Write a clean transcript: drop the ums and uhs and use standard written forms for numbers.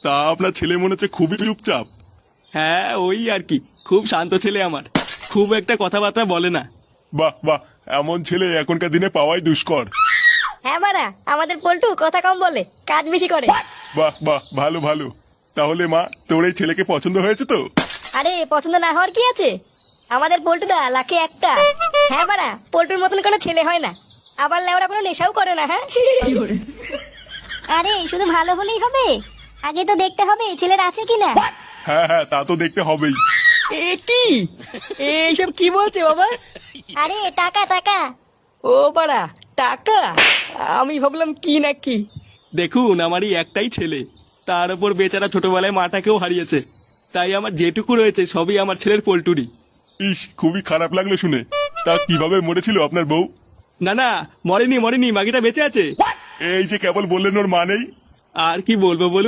তা আপনার ছেলে মনে হচ্ছে খুবই চুপচাপ। হ্যাঁ ওই আর কি, খুব শান্ত ছেলে আমার, খুব একটা কথাবার্তা বলে না। বাহ বাহ, এমন ছেলে এখনকার দিনে পাওয়াই দুষ্কর। হ্যাঁ বাড়া, আমাদের পল্টু কথা কম বলে, কাজ বেশি করে। বাহ বাহ, ভালো ভালো। তাহলে মা, তোর এই ছেলেকে পছন্দ হয়েছে তো? আরে পছন্দ না হওয়ার কি আছে, আমাদের পল্টুদা লাখে একটা। হ্যাঁ বাড়া, পল্টুর মতন কোনো ছেলে হয় না, আবার লেওরা কোনো নেশাও করে না। হ্যাঁ আরে শুধু ভালো হলেই হবে, আগে তো দেখতে হবে ছেলের আছে কিনা। হ্যাঁ হ্যাঁ, তা তো দেখতে হবেই। এ কি, এইসব কি বলছে বাবা? আরে টাকা টাকা। ও বাড়া, টাকা? আমি ভাবলাম কি না কি। দেখুন, আমারই একটাই ছেলে, তার উপর বেচারা ছোটবেলায় মাটাকেও হারিয়েছে, তাই আমার যেটুকু রয়েছে সবই আমার ছেলের পোল্টুরি। ইস, খুবই খারাপ লাগলো শুনে। তা কিভাবে মরেছিল আপনার বউ? না না, মরেনি মরেনি, মাগিটা বেঁচে আছে। এই যে কেবল বললেন ওর মা নেই। আর কি বলবো বলুন।